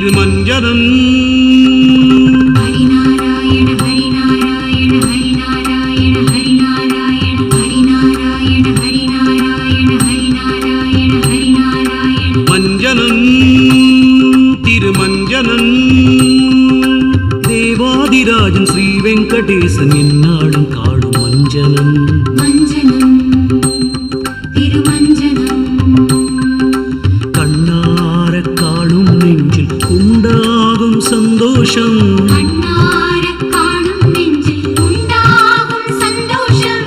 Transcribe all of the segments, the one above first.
திருமஞ்சனம் ஹரிநாராயண ஹரிநாராயண ஹரிநாராயண ஹரிநாராயண ஹரிநாராயண ஹரிநாராயண ஹரிநாராயண ஹரிநாராயண மஞ்சனம் திருமஞ்சனம் தேவாதிராஜன் ஸ்ரீ வெங்கடேசன் என்னாடும் காடும் மஞ்சனம் மஞ்சனம் திருமஞ்சனம் கண்ணார காணும் நெஞ்சில் உண்டாகும் சந்தோஷம் கண்ணார காணும் நெஞ்சில் உண்டாகும் சந்தோஷம்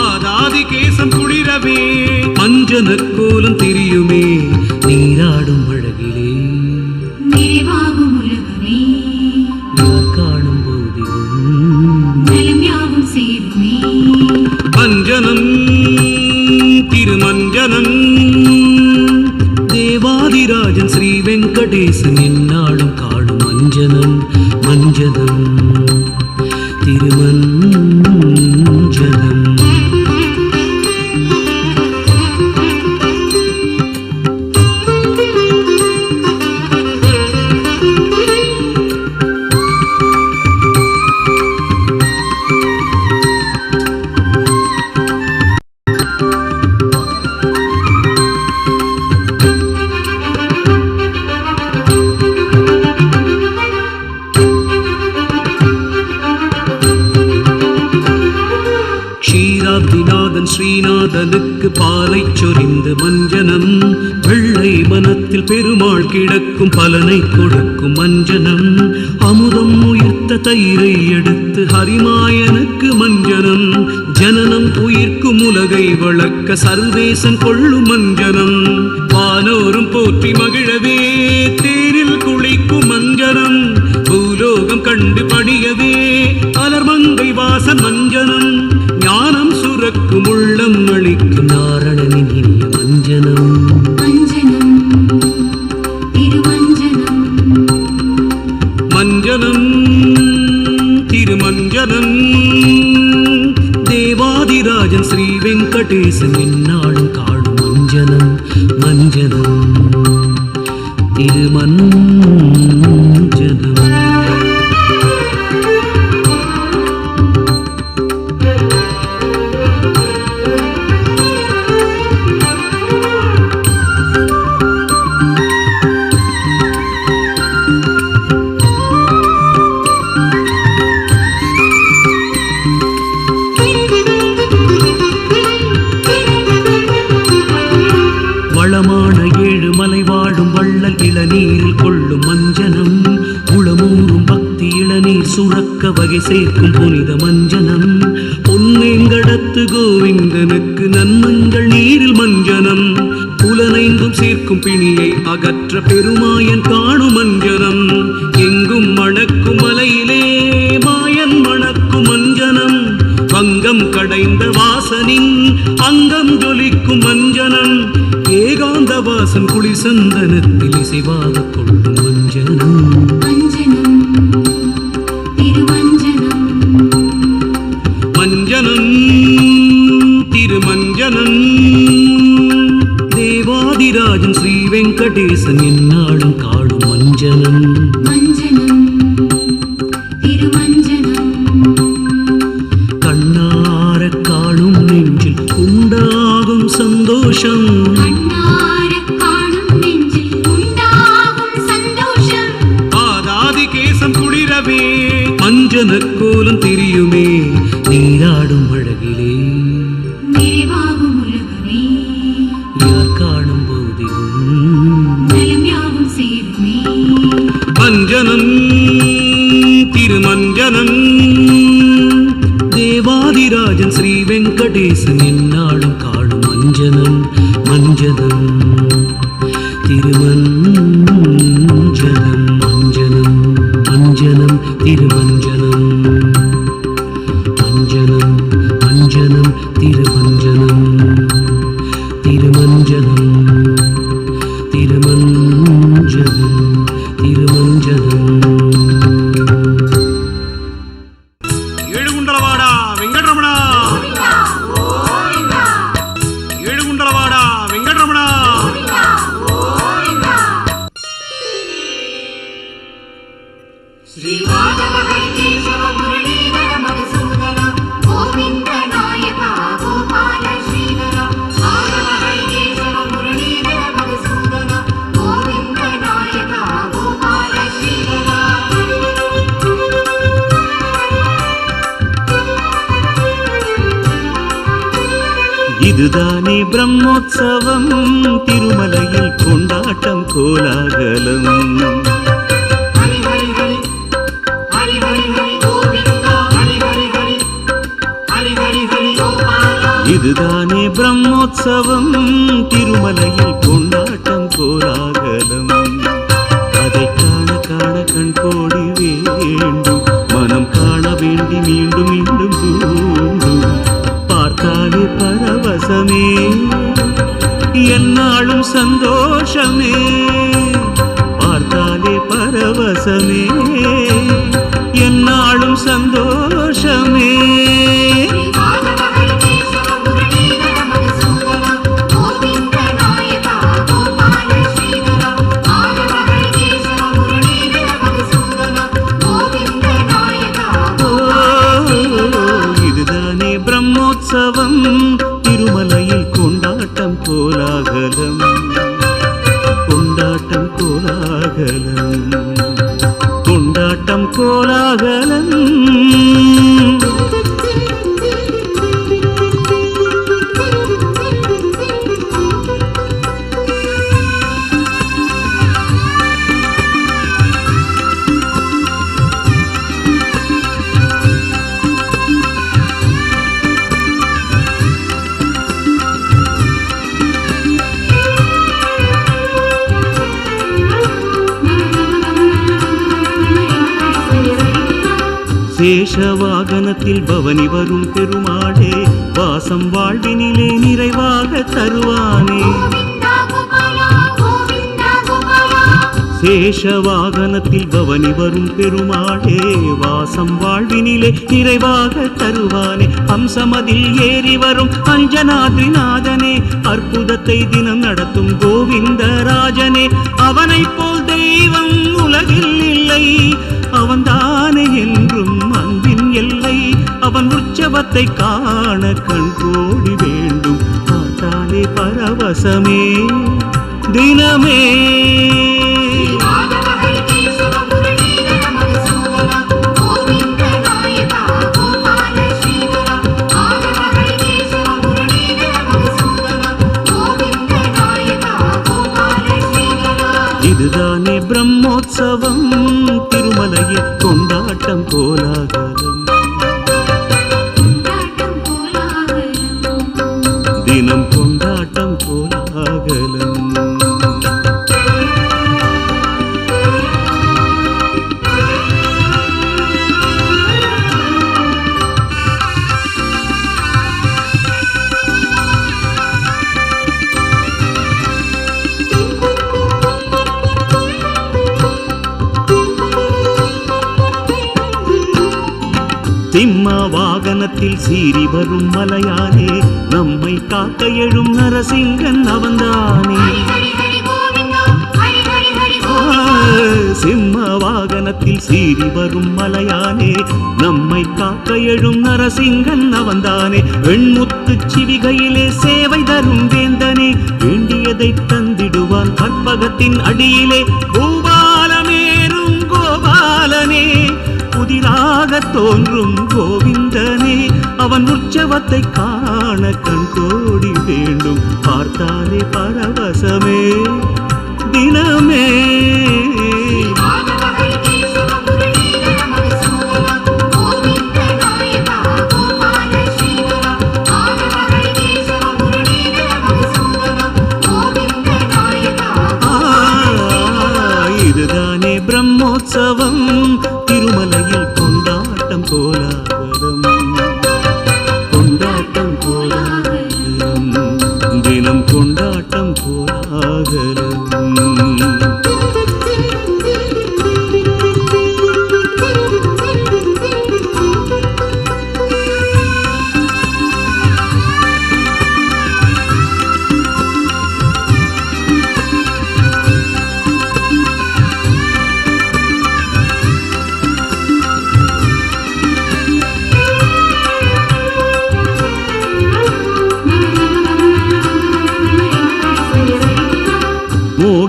ஆதாதி கேசம் குளிரவே மஞ்சன கோலம் தெரியுமே நீராடும் அழகிலே நிறைவாகும் உலகமே யார் காணும் போதிலும் நலம் யாவும் சேருமே மஞ்சனம் திருமஞ்சனம் தேவாதிராஜன் ஸ்ரீ வெங்கடேசன் என்னாடும் காடும் மஞ்சனம் மஞ்சனம் திருமஞ்சனம் க்ஷீராப்திநாதன் ஸ்ரீநாதனுக்கு பாலை சொரிந்து மஞ்சனம் வெள்ளை மனத்தில் பெருமாள் கிடக்கும் பலனை கொடுக்கும் மஞ்சனம் அமுதம் உயிர்த்த தயிரை எடுத்து ஹரிமாயனுக்கு மஞ்சனம் ஜனனம் உயிர்க்கும் உலகை வளர்க்க சர்வேசன் கொள்ளும் மஞ்சனம் வானோரும் போற்றி மகிழவே தேரில் குளிக்கும் மஞ்சனம் பூலோகம் கண்டு படியவே அலர்மங்கை வாசன் மஞ்சனம் ஞானம் சுரக்கும் உள்ளம் அளிக்கும் நாரணனின் இனிய மஞ்சனம் மஞ்சனம் திருமஞ்சனம் மஞ்சனம் திருமஞ்சனம் தேவாதிராஜன் ஸ்ரீ வெங்கடேசன் என்னாடும் காடும் மஞ்சனம் மஞ்சனம் திருமஞ்சனம் வளமான ஏழு மலை வாழும் வள்ளல் இளநீரில் கொள்ளும் மஞ்சனம் உளமூறும் பக்தி இளநீர் சுரக்க வகை சேர்க்கும் புனித மஞ்சனம் பொன்னேங்கடத்து கோவிந்தனுக்கு நன்மங்கள் நீரில் மஞ்சனம் புலனைந்தும் சேர்க்கும் பிணியை அகற்ற பெருமாயன் காணும் மஞ்சனம் எங்கும் மணக்கும் மலையிலே மாயன் மணக்கும் மஞ்சனம் பங்கம் கடைந்த வாசனின் அங்கம் ஜொலிக்கும் மஞ்சனம் ஏகாந்த வாசன் குளிர் சந்தனத்தில் இசைவாக கொள்ளும் மஞ்சனம் மஞ்சனம் திருமஞ்சனம் மஞ்சனம் திருமஞ்சனம் தேவாதிராஜன் ஸ்ரீ வெங்கடேசன் என்னாடும் காடும் மஞ்சனம் மஞ்சனம் திருமஞ்சனம் கண்ணார காணும் நெஞ்சில் உண்டாகும் சந்தோஷம் கண்ணார காணும் நெஞ்சில் உண்டாகும் சந்தோஷம் ஆதாதி கேசம் குளிரவே மஞ்சன கோலம் தெரியுமே நீராடும் அழகிலே நிறைவாகும் உலகமே யார் காணும் போதிலும் நலம் யாவும் சேருமே மஞ்சனம் திருமஞ்சனம் தேவாதிராஜன் ஸ்ரீ வெங்கடேசன் என்னாடும் காடும் மஞ்சனம் மஞ்சனம் திருமஞ்சனம் மஞ்சனம் மஞ்சனம் திருமஞ்சனம் மஞ்சனம் மஞ்சனம் திருமஞ்சனம் திருமஞ்சனம் திருமஞ்சனம் திருமஞ்சனம் ஏழுகுண்டலவாடா வெங்கட்ரமணா ஏழுகுண்டலவாடா வெங்கட்ரமணா இதுதானே பிரம்மோற்சவம், திருமலையில் கொண்டாட்டம் கோலாகலம். இதுதானே பிரம்மோற்சவம், திருமலையில் கொண்டாட்டம் கோலாகலம். அதை காண காண கண் கோடி வேண்டும், மனம் காண வேண்டி மீண்டும் மீண்டும் தூண்டும். பார்த்தாலே பரவசமே, என்னாலும் சந்தோஷமே. பார்த்தாலே பரவசமே, என்னாலும் சந்தோஷமே. இதுதானே பிரம்மோற்சவம், திருமலையில் கொண்டாட்டம் கோலாகலம். கொண்டாட்டம் கோலாகலம், கொண்டாட்டம் கோலாகலம். சேஷவாகனத்தில் பவனி வரும் பெருமாளே, வாசம் வாழ்வினிலே நிறைவாக தருவானே. சேஷவாகனத்தில் பவனி வரும் பெருமாளே, வாசம் வாழ்வினிலே நிறைவாக தருவானே. அம்சமதில் ஏறி வரும் அஞ்சனாத்ரிநாதனே, அற்புதத்தை தினம் நடத்தும் கோவிந்தராஜனே. அவனைப் போல் தெய்வம் உலகில் இல்லை, அவன்தானே என்றும் அன்பின் எல்லை. அவன் உற்சவத்தை காண கண் கோடி வேண்டும், பார்த்தாலே பரவசமே தினமே. இதுதானே பிரம்மோற்சவம், திருமலையில் கொண்டாட்டம் கோலாகலம். தினம் கொண்டாட்டம் கோலாகலம். சிம்ம வாகனத்தில் சீறி வரும் மலையானே, நம்மை காக்க எழும் நரசிங்கன் அவன்தானே. சிம்ம வாகனத்தில் சீறி வரும் மலையானே, நம்மை காக்க எழும் நரசிங்கன் அவன்தானே. வெண்முத்து சிவிகையிலே சேவை தரும் வேந்தனே, வேண்டியதை தந்திடுவான் கற்பகத்தின் அடியிலே. பூபாலமேரும் கோபாலனே, புதிராக தோன்றும் கோவிந்தனே. அவன் உற்சவத்தை காண கண் கோடி வேண்டும், பார்த்தாலே பரவசமே தினமே. இதுதானே பிரம்மோற்சவம், திருமலையில் கொண்டாட்டம் கோலாகலம். கொண்டாட்டம் கோலாகலம், தினம் கொண்டாட்டம் கோலாகலம்.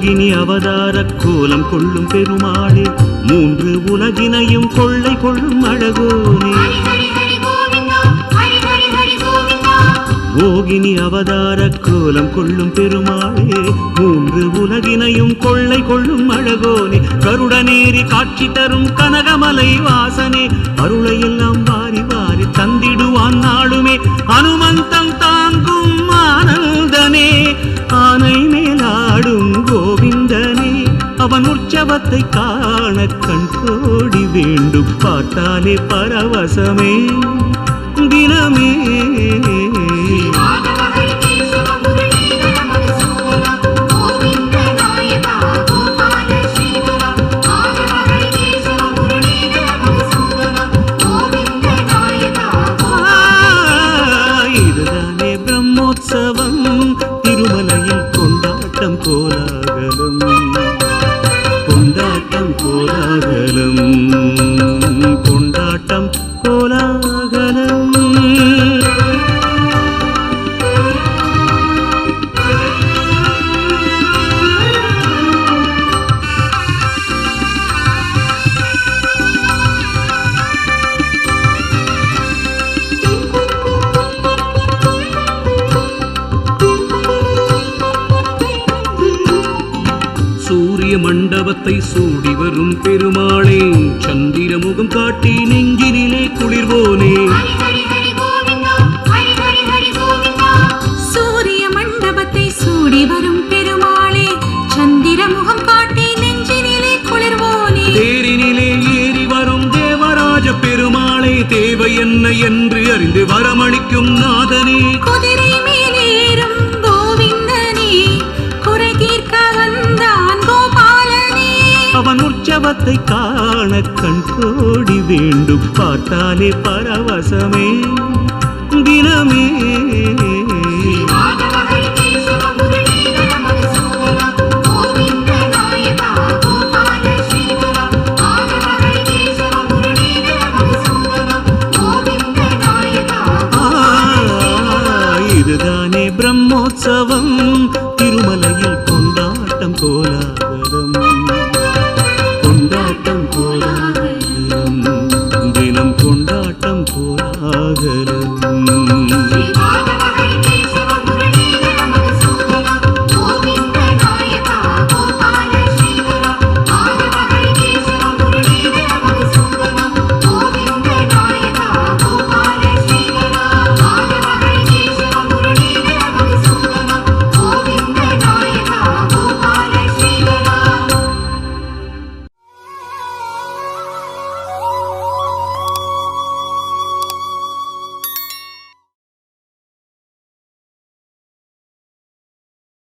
மோகினி அவதார கோலம் கொள்ளும் பெருமாளே மூன்று உலகினையும் கொள்ளை கொள்ளும் அழகோனே ஹரி ஹரி ஹரி கோவிந்தா ஹரி ஹரி ஹரி கோவிந்தா மோகினி அவதார கோலம் கொள்ளும் பெருமாளே மூன்று உலகினையும் கொள்ளை கொள்ளும் அழகோனே கருடநேரி காட்சி தரும் கனகமலை வாசனே அருளையெல்லாம் வாரி வாரி தந்திடுவான் நாளுமே அனுமந்தம் தாங்கும் ஆனந்தனே ஆனை மேலாடும் கோவிந்தனே அவன் உற்சவத்தை காண கண் கோடி வேண்டும் பார்த்தாலே பரவசமே தினமே மாதவ ஹரி கேசவ முரளீதர மதுசூதனா கோவிந்த நாயகா கோபால ஸ்ரீதரா மாதவ ஹரி கேசவ முரளீதர மதுசூதனா கோவிந்த நாயகா இதுதானே பிரம்மோற்சவம் திருமலையில் கொண்டாட்டம் கோலாகலம் கொண்டாட்டம் கோலாகலம் கொண்டாட்டம் கோலாகலம் சூரிய மண்டபத்தை சூடி வரும் பெருமாளே சந்திர முகம் காட்டி நெஞ்சினிலே குளிர்வோனே ஹரி ஹரி ஹரி கோவிந்தா ஹரி ஹரி ஹரி கோவிந்தா சூரிய மண்டபத்தை சூடி வரும் பெருமாளே சந்திர முகம் காட்டி நெஞ்சினிலே குளிர்வோனே தேரினிலே ஏறி வரும் தேவராஜ பெருமாளே தேவை என்ன என்று அறிந்து வரமளிக்கும் நாதனே குதிரை மேலேறும் கோவிந்தனே குறை தீர்க்க வந்தான் கோபாலனே அவன் உற்சவத்தை காண கண் கோடி வேண்டும் பார்த்தாலே பரவசமே தினமே